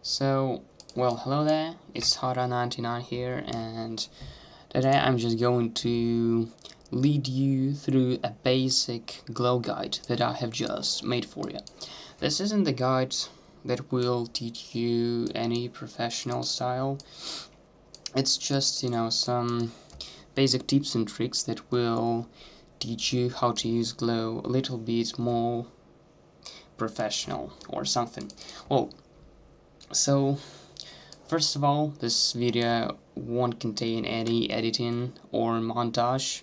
So, well, hello there, it's Hara99 here, and today I'm just going to lead you through a basic glow guide that I have just made for you. This isn't the guide that will teach you any professional style. It's just, some basic tips and tricks that will teach you how to use glow a little bit more professional or something. Well, so first of all, this video won't contain any editing or montage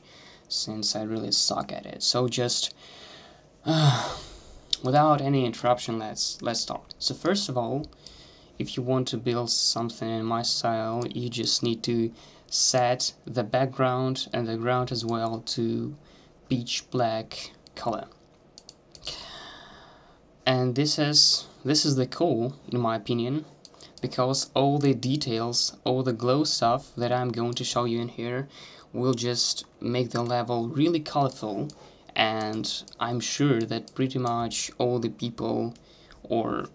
since I really suck at it. So just without any interruption, let's start. So first of all, if you want to build something in my style, you just need to set the background and the ground as well to pitch black color. And this is the core, in my opinion, because all the details, all the glow stuff that I'm going to show you in here will just make the level really colorful, and I'm sure that pretty much all the people, or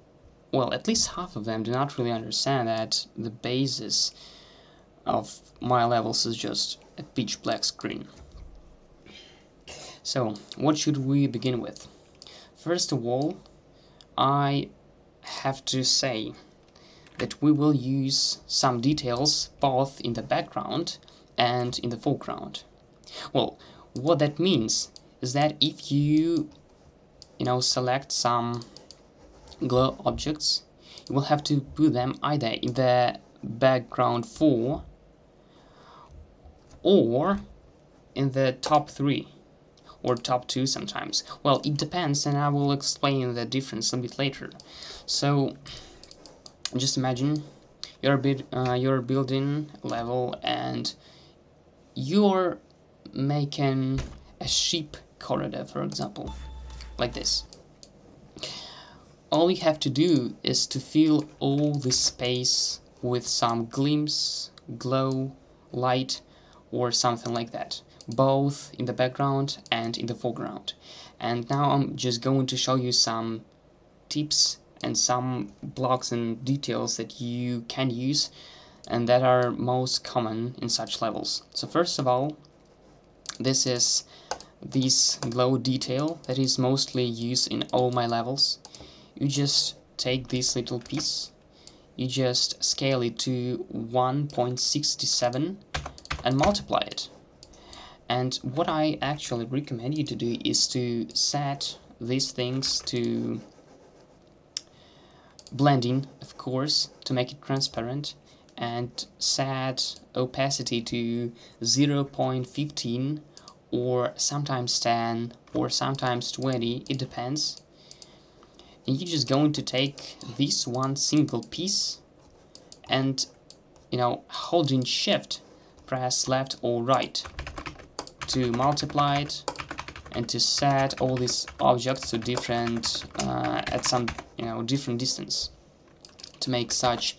well, at least half of them, do not really understand that the basis of my levels is just a pitch black screen. So what should we begin with? First of all, I have to say that we will use some details both in the background and in the foreground. Well, what that means is that if you select some glow objects, you will have to put them either in the background 4 or in the top 3 or top 2 sometimes. Well, it depends, and I will explain the difference a bit later. So just imagine you're building a level and you're making a sheep corridor, for example, like this. All you have to do is to fill all this space with some glimpse, glow, light, or something like that, both in the background and in the foreground. And now I'm just going to show you some tips and some blocks and details that you can use and that are most common in such levels. So first of all, this is this glow detail that is mostly used in all my levels. You just take this little piece, you just scale it to 1.67 and multiply it. And what I actually recommend you to do is to set these things to blending, of course, to make it transparent, and set opacity to 0.15 or sometimes 10 or sometimes 20, it depends. And you're just going to take this one single piece and, holding shift, press left or right to multiply it and to set all these objects to different at some different distance to make such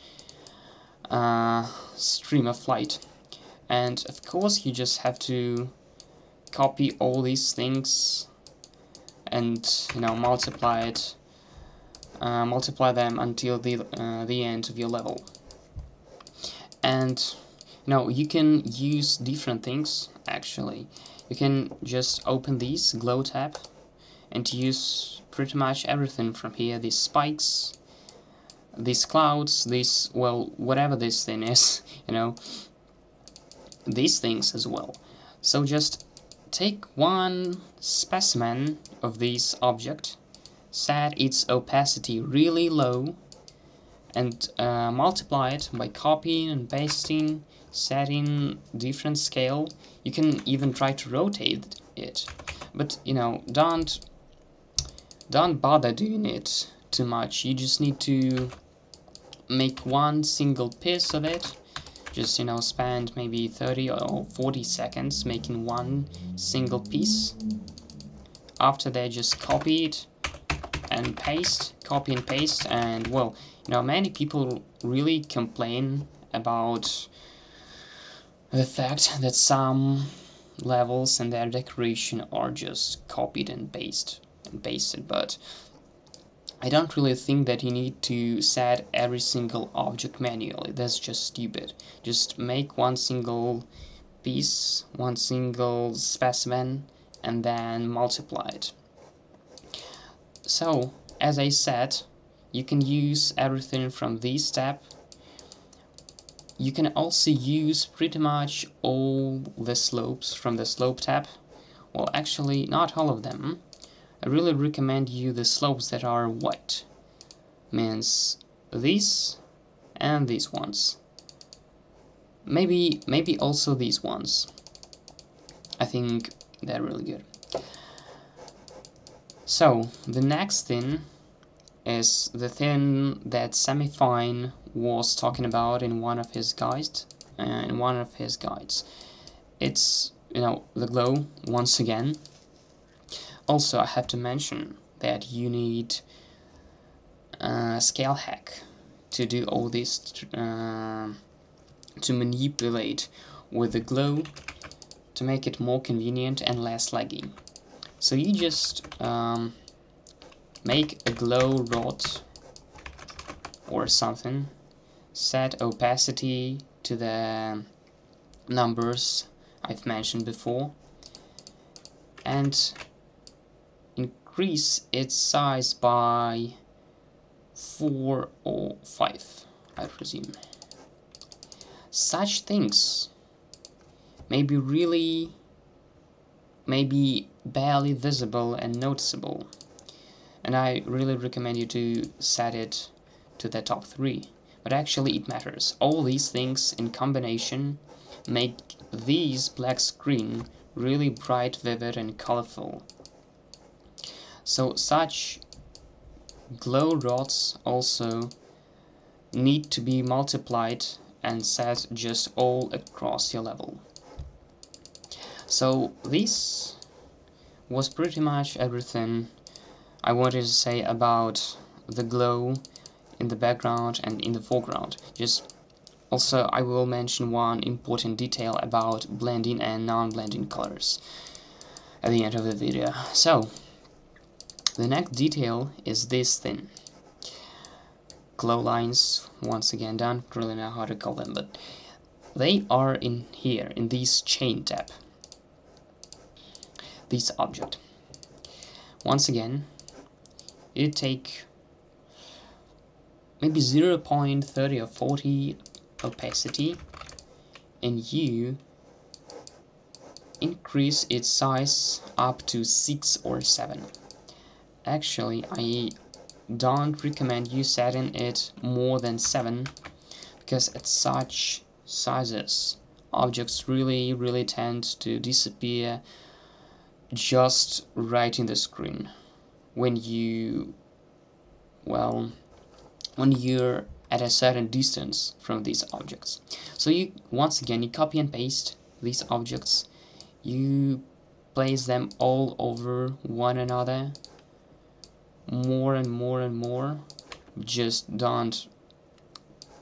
stream of light. And of course you just have to copy all these things and multiply them until the end of your level. And you can use different things. Actually, you can just open this glow tab and use pretty much everything from here. These spikes, these clouds, this, well, whatever this thing is, these things as well. So just take one specimen of this object, set its opacity really low, and multiply it by copying and pasting, setting different scale. You can even try to rotate it, but don't bother doing it too much. You just need to make one single piece of it. Just spend maybe 30 or 40 seconds making one single piece. After that, just copy it and paste, copy and paste. And well, many people really complain about the fact that some levels and their decoration are just copied and pasted, but I don't really think that you need to set every single object manually. That's just stupid. Just make one single piece, one single specimen, and then multiply it. So, as I said, you can use everything from this step. You can also use pretty much all the slopes from the slope tab. Well, actually, not all of them. I really recommend you the slopes that are white. Means these and these ones. Maybe also these ones. I think they're really good. So the next thing is the thing that Semifine was talking about in one of his guides. It's, you know, the glow once again. Also, I have to mention that you need a scale hack to do all this, to manipulate with the glow to make it more convenient and less laggy. So you just make a glow rod or something, set opacity to the numbers I've mentioned before, and increase its size by 4 or 5, I presume. Such things may be barely visible and noticeable, and I really recommend you to set it to the top 3. But actually it matters. All these things in combination make this black screen really bright, vivid, and colorful. So such glow rods also need to be multiplied and set just all across your level. So this was pretty much everything I wanted to say about the glow in the background and in the foreground. Just also I will mention one important detail about blending and non-blending colors at the end of the video. So the next detail is this thing. Glow lines, once again, don't really know how to call them, but they are in here, in this chain tab. This object. Once again, you take maybe 0.30 or 40 opacity and you increase its size up to 6 or 7. Actually, I don't recommend you setting it more than 7, because at such sizes objects really tend to disappear just right in the screen when you're at a certain distance from these objects. So you once again you copy and paste these objects, you place them all over one another more and more. Just don't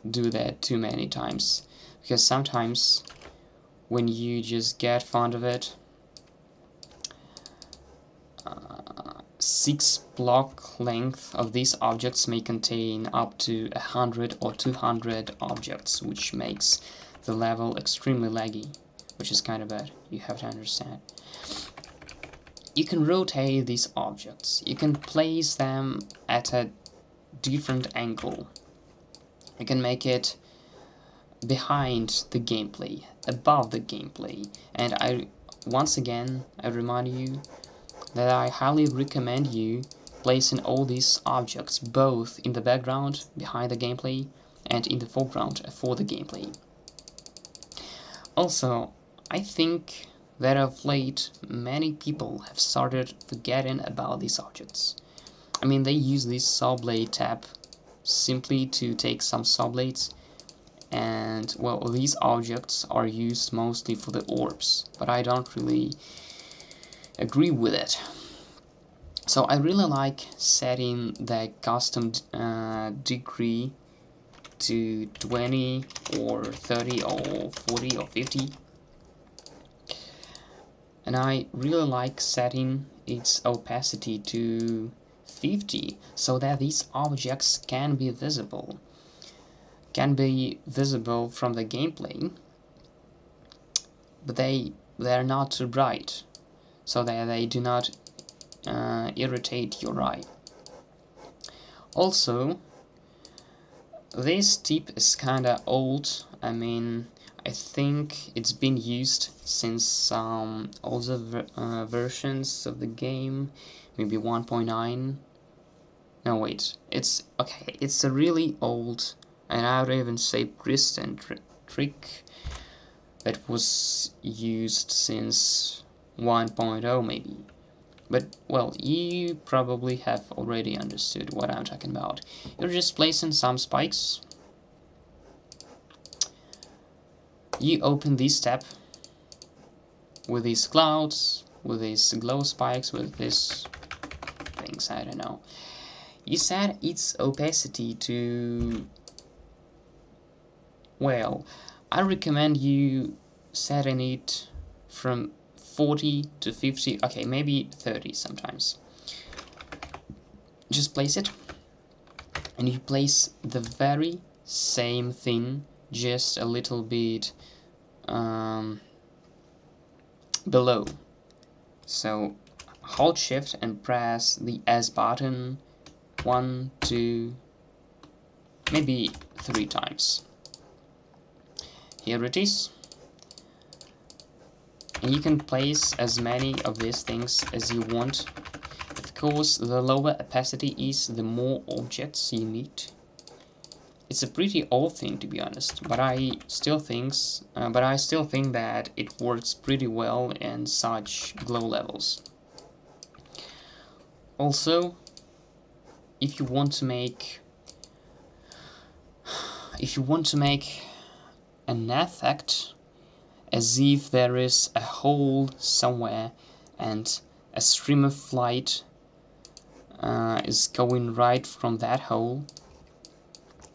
do that too many times, because sometimes when you just get fond of it, 6 block length of these objects may contain up to 100 or 200 objects, which makes the level extremely laggy, which is kind of bad, you have to understand. You can rotate these objects, you can place them at a different angle, you can make it behind the gameplay, above the gameplay, and once again I remind you that I highly recommend you placing all these objects both in the background behind the gameplay and in the foreground for the gameplay. Also, I think that of late many people have started forgetting about these objects. I mean, they use this saw blade tab simply to take some saw blades, and well, these objects are used mostly for the orbs, but I don't really agree with it. So I really like setting the custom degree to 20 or 30 or 40 or 50, and I really like setting its opacity to 50 so that these objects can be visible from the gameplay, but they're not too bright, so that they do not irritate your eye. Also, this tip is kinda old. I mean, I think it's been used since older versions of the game, maybe 1.9. No, wait, it's okay. It's a really old, and I would even say Christian trick that was used since 1.0 maybe. But, well, you probably have already understood what I'm talking about. You're just placing some spikes. You open this tab with these clouds, with these glow spikes, with these things, I don't know. You set its opacity to... well, I recommend you setting it from 40 to 50, okay, maybe 30 sometimes. Just place it, and you place the very same thing, just a little bit below. So hold shift and press the S button 1, 2, maybe 3 times. Here it is. And you can place as many of these things as you want. Of course, the lower opacity is, the more objects you need. It's a pretty old thing, to be honest, but I still think that it works pretty well in such glow levels. Also, if you want to make an effect as if there is a hole somewhere and a stream of light is going right from that hole,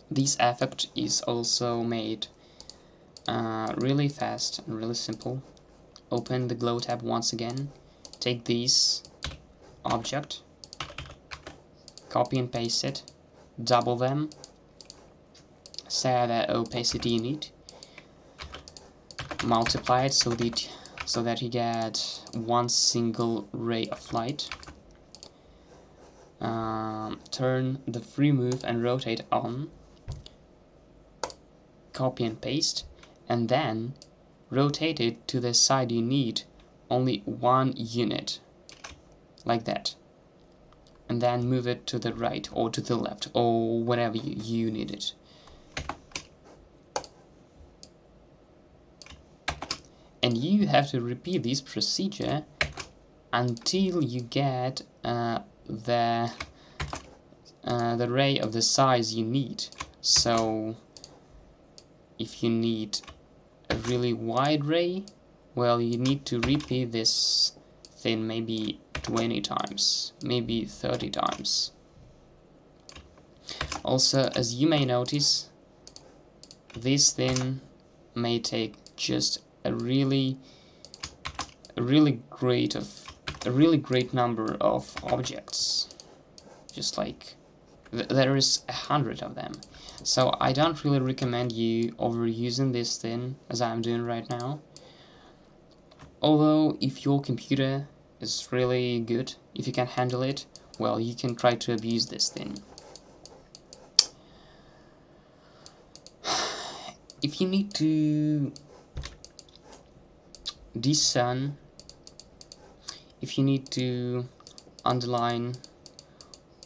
this effect is also made really fast and really simple. Open the glow tab once again, take this object, copy and paste it, double them, set the opacity in it, multiply it so that you get one single ray of light. Turn the free move and rotate on, copy and paste, and then rotate it to the side you need only 1 unit, like that, and then move it to the right or to the left or whatever you need it. And you have to repeat this procedure until you get the ray of the size you need. So if you need a really wide ray, well, you need to repeat this thing maybe 20 times, maybe 30 times. Also, as you may notice, this thing may take just a really great number of objects, just like there is 100 of them. So I don't really recommend you overusing this thing as I'm doing right now. Although if your computer is really good, if you can handle it, well, you can try to abuse this thing. If you need to discern, if you need to underline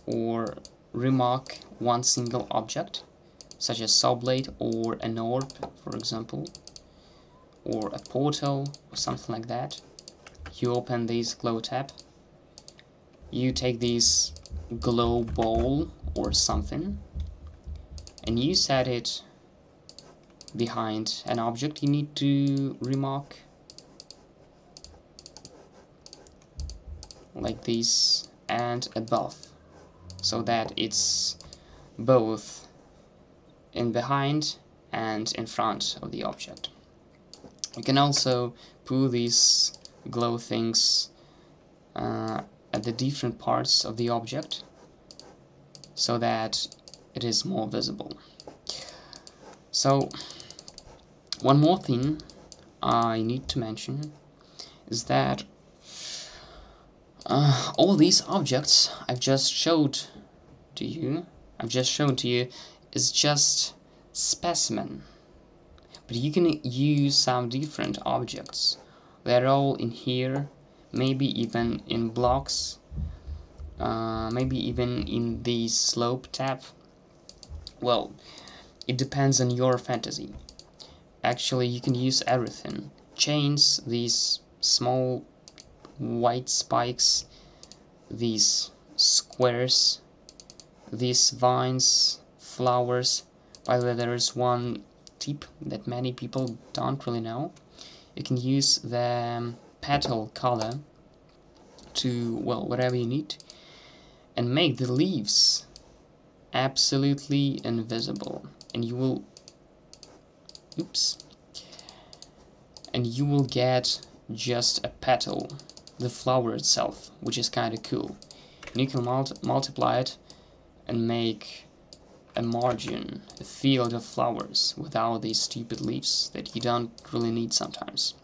or remark one single object, such as saw blade or an orb, for example, or a portal or something like that, you open this glow tab, you take this glow ball or something, and you set it behind an object you need to remark, like this, and above, so that it's both in behind and in front of the object. You can also put these glow things at the different parts of the object, so that it is more visible. So one more thing I need to mention is that all these objects I've just shown to you is just specimen, but you can use some different objects. They're all in here, maybe even in blocks, maybe even in the slope tab. Well, it depends on your fantasy. Actually, you can use everything. Chains, these small white spikes, these squares, these vines, flowers. By the way, there is one tip that many people don't really know. You can use the petal color to, well, whatever you need, and make the leaves absolutely invisible, and you will get just a petal, the flower itself, which is kind of cool. And you can multiply it and make a margin, a field of flowers without these stupid leaves that you don't really need sometimes.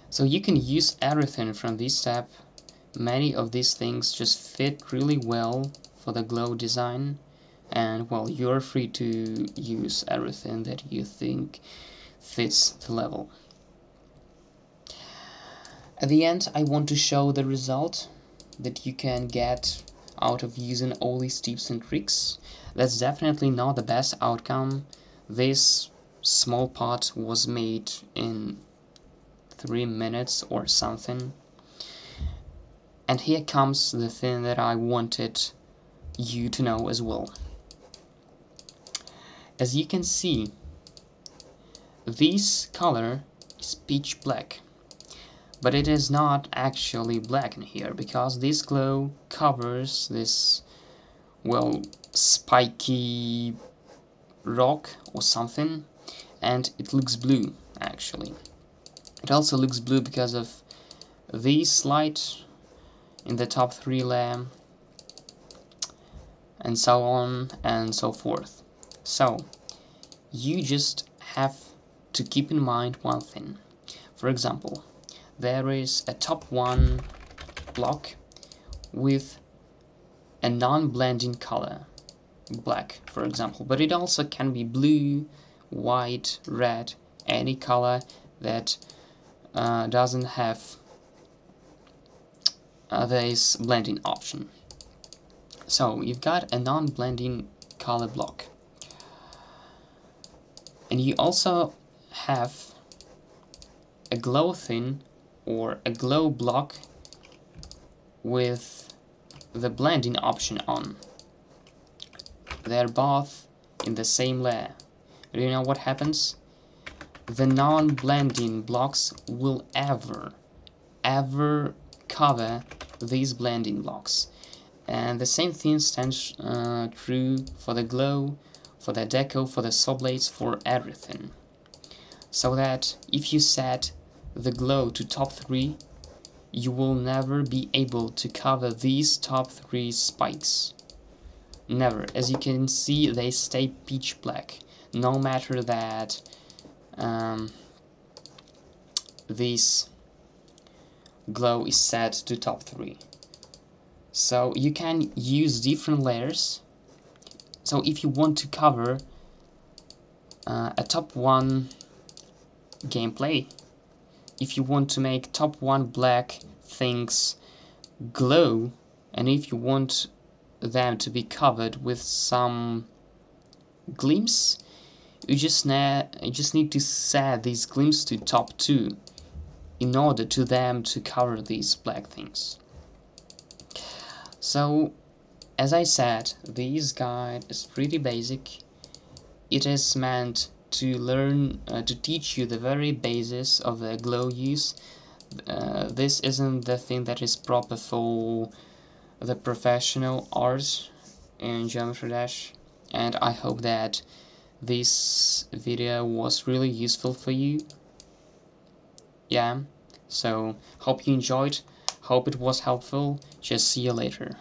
So you can use everything from this step. Many of these things just fit really well for the glow design, and well, you're free to use everything that you think fits the level. At the end, I want to show the result that you can get out of using all these tips and tricks. That's definitely not the best outcome. This small part was made in 3 minutes or something. And here comes the thing that I wanted you to know as well. As you can see, this color is pitch black, but it is not actually black in here, because this glow covers this, well, spiky rock or something, and it looks blue actually. It also looks blue because of this light in the top 3 layer, and so on and so forth. So you just have to keep in mind one thing. For example, there is a top 1 block with a non-blending color, black for example, but it also can be blue, white, red, any color that doesn't have this blending option. So you've got a non-blending color block, and you also have a glow thin or a glow block with the blending option on. They're both in the same layer. Do you know what happens? The non-blending blocks will ever cover these blending blocks, and the same thing stands true for the glow, for the deco, for the saw blades, for everything. So that if you set the glow to top 3, you will never be able to cover these top 3 spikes. Never. As you can see, they stay pitch black, no matter that this glow is set to top 3. So you can use different layers. So if you want to cover a top 1 gameplay, if you want to make top 1 black things glow, and if you want them to be covered with some glimpse, you just need to set these glimpse to top 2 in order to them to cover these black things. So as I said, this guide is pretty basic. It is meant to learn, to teach you the very basis of the glow use. This isn't the thing that is proper for the professional art in Geometry Dash, and I hope that this video was really useful for you. Yeah, so hope you enjoyed, hope it was helpful. Just see you later.